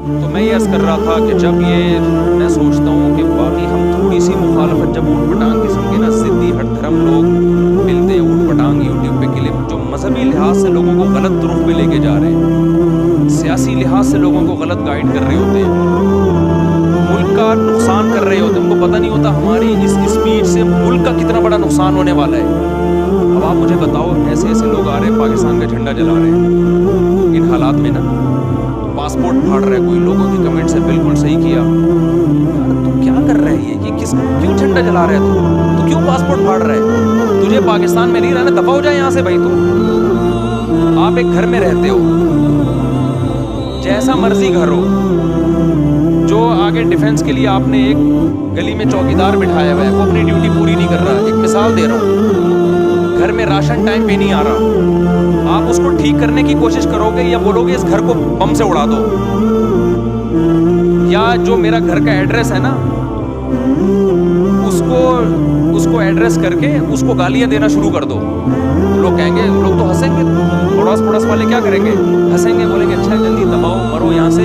تو میں یہ عرض کر رہا تھا کہ جب یہ میں سوچتا ہوں کہ باقی ہم تھوڑی سی مخالفت جب اوٹ پٹانگ قسم کے نا ضدی ہر دھرم لوگ ملتے ہیں اوٹ پٹانگ یوٹیوب پہ کلپ جو مذہبی لحاظ سے لوگوں کو غلط رخ پہ لے کے جا رہے ہیں، سیاسی لحاظ سے لوگوں کو غلط گائیڈ کر رہے ہوتے ہیں، ملک کا نقصان کر رہے ہوتے ہیں، ان کو پتہ نہیں ہوتا ہماری اس اسپیچ سے ملک کا کتنا بڑا نقصان ہونے والا ہے۔ اب آپ مجھے بتاؤ، ایسے ایسے لوگ آ رہے ہیں پاکستان کا جھنڈا جلا رہے ہیں ان حالات میں نا، پاسپورٹ پھاڑ رہا ہے کوئی، لوگوں کی کمنٹ سے بالکل صحیح کیا، یار تو کیا کر رہا ہے یہ کہ کیوں جھنڈا جلا رہا ہے تو کیوں پاسپورٹ پھاڑ رہا ہے؟ تجھے پاکستان میں نہیں رہنا، دفع ہو جائے یہاں سے بھائی۔ تو آپ ایک گھر میں رہتے ہو، جیسا مرضی گھر ہو، جو آگے ڈیفنس کے لیے آپ نے ایک گلی میں چوکیدار بٹھایا ہوا ہے، وہ اپنی ڈیوٹی پوری نہیں کر رہا۔ ایک مثال دے رہا ہوں، گھر میں راشن ٹائم پہ نہیں آ رہا، آپ اس کو ٹھیک کرنے کی کوشش کرو گے یا بولو گے اس گھر کو بم سے اڑا دو؟ یا جو میرا گھر کا ایڈریس ہے نا، اس کو ایڈریس کر کے اس کو گالیاں دینا شروع کر دو، لوگ کہیں گے، لوگ تو ہنسیں گے، پڑوس پڑوس والے کیا کریں گے؟ ہنسیں گے، بولیں گے اچھا جلدی دباؤ، مرو یہاں سے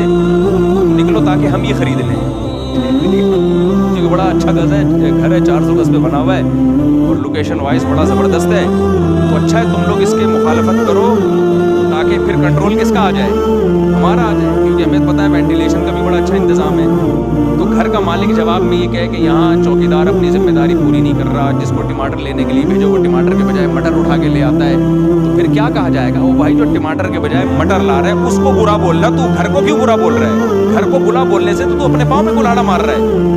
نکلو تاکہ ہم یہ خرید لیں، کیونکہ بڑا اچھا گز ہے، گھر ہے 400 گز پہ بنا ہوا ہے اور لوکیشن وائز بڑا زبردست ہے، تو اچھا ہے تم لوگ اس کے مخالفت کرو تاکہ پھر کنٹرول کس کا آ جائے؟ ہمارا آ جائے، کیونکہ ہمیں پتہ ہے وینٹیلیشن کا بھی بڑا اچھا انتظام ہے۔ تو گھر کا مالک جواب میں یہ کہے کہ یہاں چوکیدار اپنی ذمہ داری پوری نہیں کر رہا، جس کو ٹماٹر لینے کے لیے بھیجو وہ ٹماٹر کے بجائے مٹر اٹھا کے لے آتا ہے، تو پھر کیا کہا جائے گا؟ وہ بھائی جو ٹماٹر کے بجائے مٹر لا رہا ہے اس کو برا بولنا، تو گھر کو کیوں برا بول رہا ہے؟ گھر کو برا بولنے سے تو اپنے پاؤں میں کلاڑا مار رہا ہے۔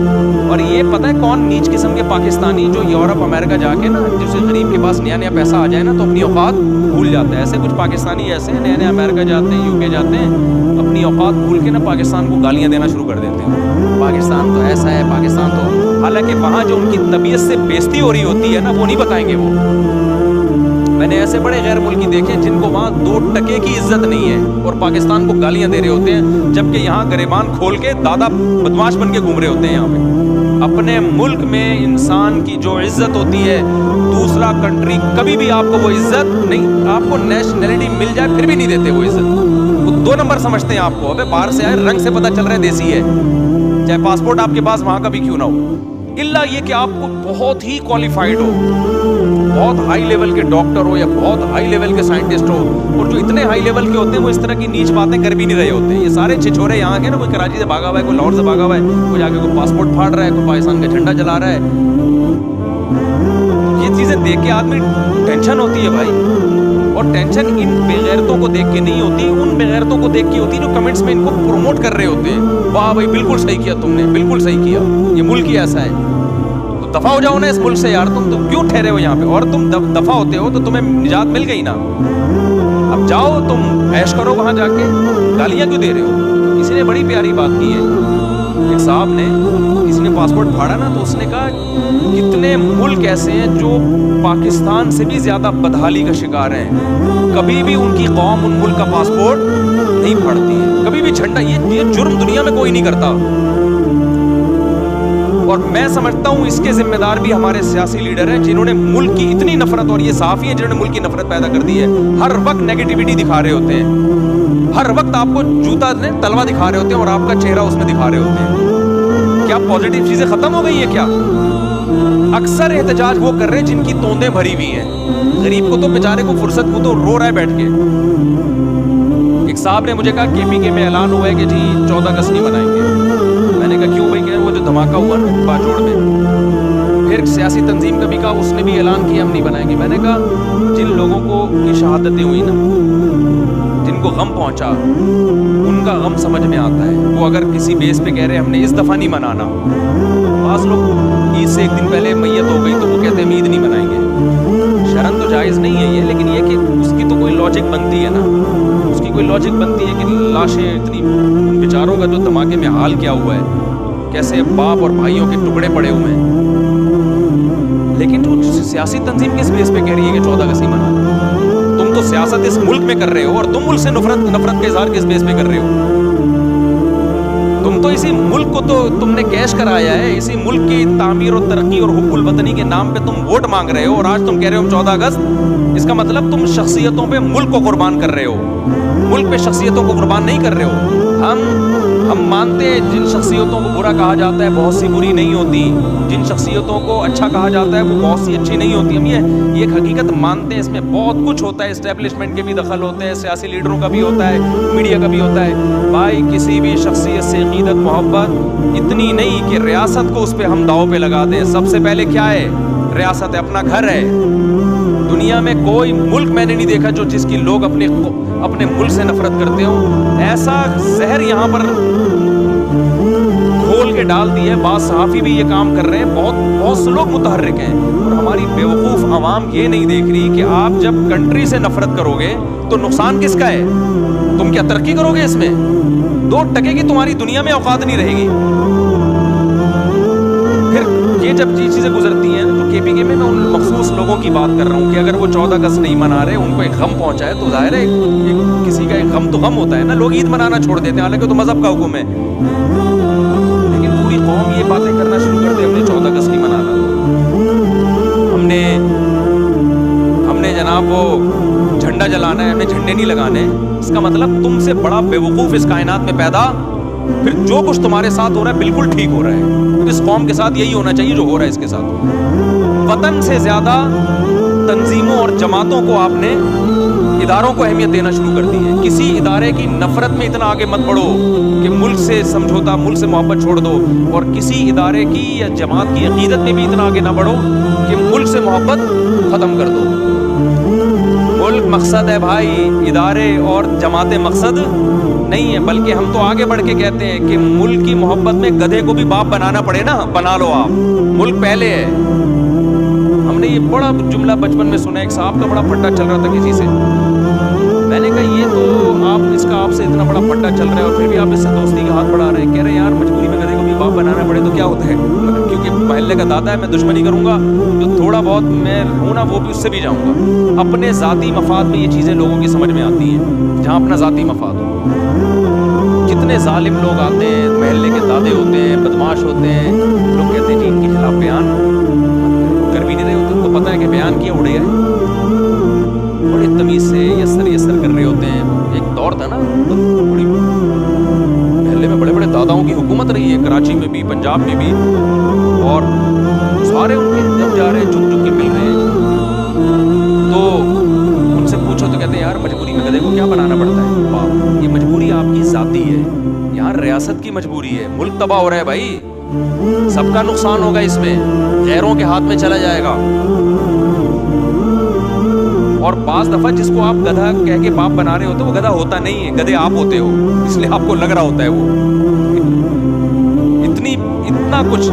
اور یہ پتہ ہے کون نیچ قسم کے پاکستانی جو یورپ امریکہ جا کے نا، جسے غریب کے پاس نیا نیا پیسہ آ جائے نا تو اپنی اوقات بھول جاتا ہے۔ ایسے کچھ پاکستانی ایسے ہیں، نئے نئے امریکہ جاتے ہیں، UK جاتے ہیں، اپنی اوقات بھول کے نا پاکستان کو گالیاں دینا شروع کر دیتے ہیں، پاکستان تو ایسا ہے، پاکستان تو، حالانکہ وہاں جو ان کی طبیعت سے بےزتی ہو رہی ہوتی ہے نا وہ نہیں بتائیں گے وہ۔ میں نے ایسے بڑے غیر ملکی دیکھے جن کو وہاں 2 ٹکے کی عزت نہیں ہے اور پاکستان کو گالیاں دے رہے ہوتے ہیں، جبکہ یہاں گریبان کھول کے دادا بدماش بن کے گھوم رہے ہوتے ہیں یہاں پہ۔ اپنے ملک میں انسان کی جو عزت ہوتی ہے، دوسرا کنٹری کبھی بھی آپ کو وہ عزت نہیں، آپ کو نیشنلٹی مل جائے پھر بھی نہیں دیتے وہ عزت، وہ 2 نمبر سمجھتے ہیں آپ کو۔ ابے باہر سے آئے، رنگ سے پتہ چل رہا ہے دیسی ہے، چاہے پاسپورٹ آپ کے پاس وہاں کا بھی کیوں نہ ہو، الا یہ کہ آپ کو بہت ہی کوالیفائڈ ہو، بہت ہائی لیول کے ڈاکٹر ہو یا بہت ہائی لیول کے سائنٹسٹ ہو، اور جو اتنے ہائی لیول کے ہوتے ہیں وہ اس طرح کی نیچ باتیں کر بھی نہیں رہے ہوتے۔ یہ سارے چھچورے یہاں کے نا، کوئی کراچی سے بھاگا ہوا ہے، کوئی لاہور سے بھاگا ہوا ہے، کوئی جا کے کوئی پاسپورٹ پھاڑ رہا ہے، کوئی پاکستان کا جھنڈا جلا رہا ہے، یہ چیزیں دیکھ کے آدمی ٹینشن ہوتی ہے بھائی۔ اور ٹینشن ان بےغیرتوں کو دیکھ کے نہیں ہوتی، ان بےغیرتوں کو دیکھ کے ہوتی جو کمنٹس میں ان کو پروموٹ کر رہے ہوتے ہیں، واہ بھائی بالکل صحیح کیا تم نے، بالکل صحیح کیا، یہ ملک ہی ایسا ہے، تو دفع ہو جاؤ نا اس ملک سے یار، تم کیوں ٹھہرے ہو یہاں پہ؟ اور تم دفع ہوتے ہو تو تمہیں نجات مل گئی نا، اب جاؤ تم عیش کرو وہاں جا کے، گالیاں کیوں دے رہے ہو؟ کسی نے بڑی پیاری بات کی ہے، ایک صاحب نے، کسی نے پاسپورٹ پھاڑا نا تو اس نے کہا کتنے ملک ایسے ہیں جو پاکستان سے بھی زیادہ بدحالی کا شکار ہیں، کبھی بھی ان کی قوم ان ملک کا پاسپورٹ نہیں پھاڑتی ہے، کبھی بھی جھنڈا، یہ جرم دنیا میں کوئی نہیں کرتا۔ اور میں سمجھتا ہوں اس کے ذمہ دار بھی ہمارے سیاسی لیڈر ہیں جنہوں نے ملک کی اتنی نفرت، اور یہ صحافی ہیں جنہوں نے ملک کی نفرت پیدا کر دی ہے، ہر وقت نیگیٹیوٹی دکھا رہے ہوتے ہیں، ہر وقت آپ کو جوتا نے تلوا دکھا رہے ہوتے ہیں اور آپ کا چہرہ اس میں دکھا رہے ہوتے ہیں۔ کیا پازیٹیو چیزیں ختم ہو گئی ہیں کیا؟ اکثر احتجاج وہ کر رہے ہیں جن کی توندیں بھری ہوئی ہیں، غریب کو تو بیچارے کو فرصت کو تو رو رہا ہے بیٹھ کے۔ ایک صاحب نے مجھے کہا KPK میں اعلان ہوا ہے کہ جی 14 اگست نہیں منائیں گے۔ میں نے کہا کیوں بھائی؟ کہ وہ جو دھماکہ ہوا نا باجوڑ میں، پھر سیاسی تنظیم کا بھی کہا، اس نے بھی اعلان کیا ہم نہیں بنائیں گے۔ میں نے کہا جن لوگوں کو کی شہادتیں ہوئی نا، جن کو غم پہنچا، ان کا غم سمجھ میں آتا ہے، وہ اگر کسی بیس پہ کہہ رہے ہم نے اس دفعہ نہیں منانا، بعض لوگ عید سے ایک دن پہلے میت ہو گئی تو وہ کہتے ہیں ہم عید نہیں منائیں گے، شرم تو جائز نہیں ہے یہ، لیکن یہ کہ اس کی تو کوئی لاجک بنتی ہے نا، اس کی کوئی لاجک بنتی ہے کہ لاشیں اتنی، ان بیچاروں کا جو دھماکے میں حال کیا ہوا ہے، کیسے باپ اور بھائیوں کے ٹکڑے پڑے ہوئے ہیں، لیکن جو سیاسی تنظیم کس بیس پہ کہہ رہی ہے کہ 14 اگست نہیں منانا؟ تم تو سیاست اس ملک میں کر رہے ہو، اور تم ملک سے نفرت کا اظہار کس بیس پہ کر رہے ہو؟ تم تو اسی ملک کو تو تم نے کیش کرایا ہے، اسی ملک کی تعمیر و ترقی اور حب الوطنی کے نام پہ تم ووٹ مانگ رہے ہو، اور آج تم کہہ رہے ہو 14 اگست، اس کا مطلب تم شخصیتوں پہ ملک کو قربان کر رہے ہو، ملک پہ شخصیتوں کو قربان نہیں کر رہے ہو۔ ہم ہم مانتے ہیں جن شخصیتوں کو برا کہا جاتا ہے بہت سی بری نہیں ہوتی, جن شخصیتوں کو اچھا کہا جاتا ہے وہ بہت سی اچھی نہیں ہوتی. ہم یہ ایک حقیقت مانتے ہیں, اس میں بہت کچھ ہوتا ہے, اسٹیبلشمنٹ کے بھی دخل ہوتے ہیں, سیاسی لیڈروں کا بھی ہوتا ہے, میڈیا کا بھی ہوتا ہے. بھائی کسی بھی شخصیت سے عقیدت محبت اتنی نہیں کہ ریاست کو اس پہ ہم داؤ پہ لگا دیں. سب سے پہلے کیا ہے؟ ریاست ہے, اپنا گھر ہے. دنیا میں کوئی ملک میں نے نہیں دیکھا جو جس کی لوگ اپنے ملک سے نفرت کرتے ہوں. ایسا زہر یہاں پر کھول کے ڈال دی ہے. بعض صحافی بھی یہ کام کر رہے ہیں, بہت سے لوگ متحرک ہیں, اور ہماری بیوقوف عوام یہ نہیں دیکھ رہی کہ آپ جب کنٹری سے نفرت کرو گے تو نقصان کس کا ہے؟ تم کیا ترقی کرو گے؟ اس میں 2% کی تمہاری دنیا میں اوقات نہیں رہے گی. پھر یہ جب یہ چیزیں گزرتی ہیں تو کے پی کے میں ان مخصوص لوگوں کی بات کر رہا ہوں کہ اگر وہ 14 اگست نہیں منا رہے, ان کو ایک غم پہنچا ہے, تو ظاہر ہے کسی کا ایک غم تو غم ہوتا ہے نا. لوگ عید منانا چھوڑ دیتے ہیں, حالانکہ تو مذہب کا حکم ہے, لیکن پوری قوم یہ باتیں کرنا شروع کر دے ہم نے 14 اگست نہیں منانا, ہم نے جناب وہ جھنڈا جلانا ہے, ہمیں جھنڈے نہیں لگانے. اس کا مطلب تم سے بڑا بیوقوف اس کائنات میں پیدا, پھر جو کچھ تمہارے ساتھ ہو رہا ہے بالکل ٹھیک ہو رہا ہے. اس قوم کے ساتھ یہی ہونا چاہیے جو ہو رہا ہے اس کے ساتھ. وطن سے زیادہ تنظیموں اور جماعتوں کو آپ نے, اداروں کو اہمیت دینا شروع کر دی ہے. کسی ادارے کی نفرت میں اتنا آگے مت بڑھو کہ ملک سے سمجھوتا, ملک سے محبت چھوڑ دو, اور کسی ادارے کی یا جماعت کی عقیدت میں بھی اتنا آگے نہ بڑھو کہ ملک سے محبت ختم کر دو. ملک مقصد ہے بھائی, ادارے اور جماعتیں مقصد نہیں ہے. بلکہ ہم تو آگے بڑھ کے کہتے ہیں کہ ملک کی محبت میں گدھے کو بھی باپ بنانا پڑے نا, بنا لو آپ, ملک پہلے ہے. ہم نے یہ بڑا جملہ بچپن میں سنا, ایک صاحب کا بڑا پھٹا چل رہا تھا کسی سے, میں نے کہا یہ تو آپ سے اتنا بڑا پھٹا چل رہا ہے اور پھر بھی آپ اس سے دوستی کا ہاتھ بڑھا رہے ہیں. کہہ رہے ہیں یار مجبوری میں گدھے کو بھی باپ بنانا پڑے تو کیا ہوتا ہے, کیونکہ محلے کا دادا ہے, میں دشمنی کروں گا جو تھوڑا بہت میں ہوں نا وہ بھی اس سے بھی جاؤں گا. اپنے ذاتی مفاد میں یہ چیزیں لوگوں کی سمجھ میں آتی ہیں, جہاں اپنا ذاتی مفاد ہو. کتنے ظالم لوگ آتے ہیں, محلے کے دادے ہوتے ہیں, بدماش ہوتے ہیں, لوگ کہتے ہیں جی ان کے خلاف بیان کر بھی نہیں رہے ہوتے, ان کو پتہ ہے کہ بیان کیا اڑے گئے, بڑے تمیز سے یسر کر رہے ہوتے ہیں. ایک دور تھا نا, بڑی محلے میں بڑے بڑے داداؤں کی حکومت رہی ہے, کراچی میں بھی, پنجاب میں بھی, اور سارے ان کے جب جا رہے ہیں جھک کے مل رہے ہیں, تو ان سے پوچھو تو کہتے ہیں یار مجبوری میں گدھے کو کیا بنانا پڑتا ہے باپ, یہ مجبوری آپ کی ذاتی ہے, یار ریاست کی مجبوری ہے. ملک تباہ ہو رہا ہے بھائی, سب کا نقصان ہوگا اس میں, غیروں کے ہاتھ میں چلا جائے گا. اور بعض دفعہ جس کو آپ گدھا کہہ کے باپ بنا رہے ہوتے وہ گدھا ہوتا نہیں ہے, گدھے آپ ہوتے ہو, اس لیے آپ کو لگ رہا ہوتا ہے وہ. اتنا کچھ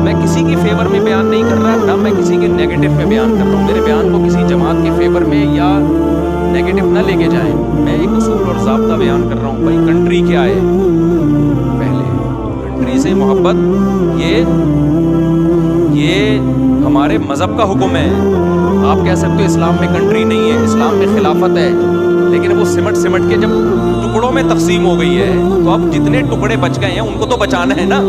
میں کسی کی فیور میں بیان نہیں کر رہا, نہ میں کسی کے نیگیٹو میں بیان کر رہا ہوں. میرے بیان کو کسی جماعت کے فیور میں یا نیگیٹو نہ لے کے جائیں. میں ایک اصول اور ضابطہ بیان کر رہا ہوں. بھائی کنٹری کیا ہے, پہلے کنٹری سے محبت, یہ ہمارے مذہب کا حکم ہے. آپ کہہ سکتے ہو اسلام میں کنٹری نہیں ہے, اسلام میں خلافت ہے, لیکن وہ سمٹ کے جب ٹکڑوں میں تقسیم ہو گئی ہے تو اب جتنے ٹکڑے بچ گئے ہیں ان کو تو بچانا ہے نا.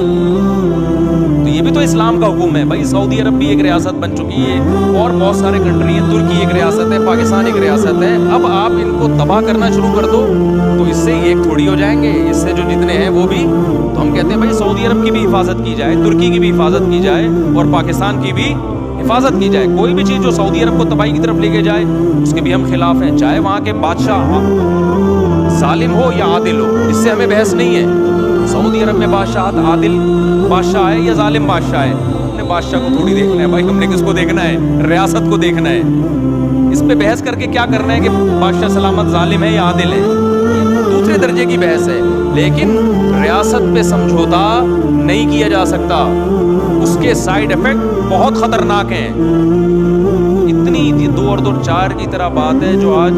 تو یہ بھی تو اسلام کا حکم ہے بھائی. سعودی عرب بھی ایک ریاست بن چکی ہے, اور بہت سارے کنٹری ہیں, ترکی ایک ریاست ہے, پاکستان ایک ریاست ہے. اب آپ ان کو تباہ کرنا شروع کر دو تو اس سے ایک تھوڑی ہو جائیں گے, اس سے جو جتنے ہیں وہ بھی. تو ہم کہتے ہیں بھائی سعودی عرب کی بھی حفاظت کی جائے, ترکی کی بھی حفاظت کی جائے, اور پاکستان کی بھی حفاظت کی جائے. کوئی بھی چیز جو سعودی عرب کو تباہی کی طرف لے کے جائے اس کے بھی ہم خلاف ہیں, چاہے وہاں کے بادشاہ ظالم ہو یا عادل ہو, اس سے ہمیں بحث نہیں ہے. سعودی عرب میں بادشاہ عادل بادشاہ ہے یا ظالم بادشاہ ہے, ہم نے بادشاہ کو تھوڑی دیکھنا ہے بھائی, ہم نے کس کو دیکھنا ہے, ریاست کو دیکھنا ہے. اس پہ بحث کر کے کیا کرنا ہے کہ بادشاہ سلامت ظالم ہے یا عادل ہے, یہ دوسرے درجے کی بحث ہے. لیکن ریاست پہ سمجھوتا نہیں کیا جا سکتا, اس کے سائیڈ ایفیکٹ بہت خطرناک ہیں. اتنی 2 اور 2 4 کی طرح بات ہے جو آج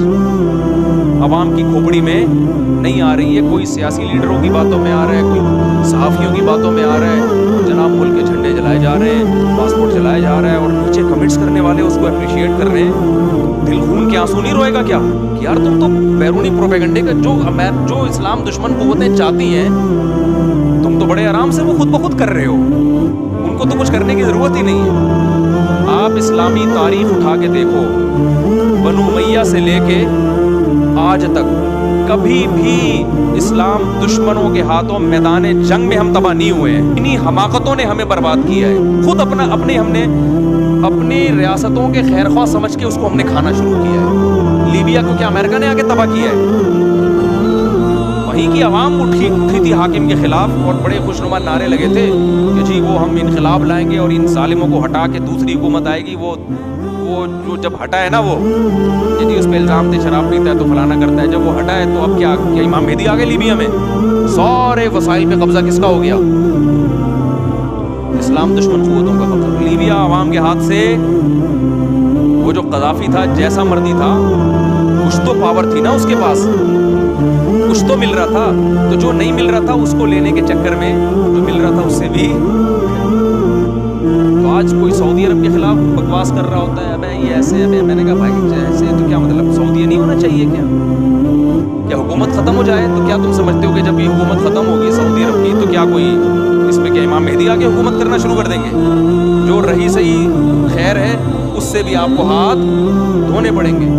عوام کی کھوپڑی میں نہیں آ رہی ہے. کوئی سیاسی لیڈروں کی باتوں میں آ رہا ہے, کوئی صحافیوں کی باتوں میں آ رہا ہے, جناب ملک کے جھنڈے جلائے جا رہے ہیں, پاسپورٹ جلائے جا رہا ہے, اور نیچے کمنٹس کرنے والے اس کو اپریشیٹ کر رہے ہیں. دل خون کے آنسو نہیں روئے گا کیا کہ یار تم تو بیرونی پروپیگنڈے کا جو اسلام دشمن قوتیں چاہتی ہیں تم تو بڑے آرام سے وہ خود بخود کر رہے ہو, ان کو تو کچھ کرنے کی ضرورت ہی نہیں ہے. آپ اسلامی تاریخ اٹھا کے دیکھو, بنو امیہ سے لے کے آج تک کبھی بھی اسلام دشمنوں کے ہاتھوں میدان جنگ میں ہم تباہ نہیں ہوئے ہیں. انہی حماقتوں نے ہمیں برباد کیا ہے. خود ہم نے اپنی ریاستوں کے خیر خواہ سمجھ کے اس کو ہم نے کھانا شروع کیا ہے. لیبیا کو کیا امریکہ نے آ کے تباہ کیا ہے؟ وہیں کی عوام اٹھی تھی حاکم کے خلاف اور بڑے خوشنما نعرے لگے تھے کہ جی وہ ہم انقلاب لائیں گے اور ان ظالموں کو ہٹا کے دوسری حکومت آئے گی. وہ جو جب ہٹا ہے نا وہ جی اس پہ الزام تھے شراب پیتا ہے تو فلانا کرتا ہے. جب وہ ہٹا ہے تو اب کیا امام مہدی آ گئے لیبیا میں؟ سارے وسائل پہ قبضہ کس کا ہو گیا؟ اسلام دشمن قوتوں کا قبضہ. لیبیا عوام کے ہاتھ سے وہ جو قذافی تھا جیسا مرضی تھا, کچھ تو پاور تھی نا اس کے پاس, کچھ تو مل رہا تھا. تو جو نہیں مل رہا تھا اس کو لینے کے چکر میں جو مل رہا تھا اس سے بھی. تو آج کوئی سعودی عرب کے خلاف بکواس کر رہا ہوتا ہے ابے یہ ایسے ہے. میں نے کہا بھائی ایسے تو کیا مطلب سعودی نہیں ہونا چاہیے کیا حکومت ختم ہو جائے؟ تو کیا تم سمجھتے ہو کہ جب یہ حکومت ختم ہوگی سعودی عرب کی تو کیا کوئی اس پہ کیا امام مہدی آ کے حکومت کرنا شروع کر دیں گے؟ جو رہی صحیح خیر ہے اس سے بھی آپ کو ہاتھ دھونے پڑیں گے.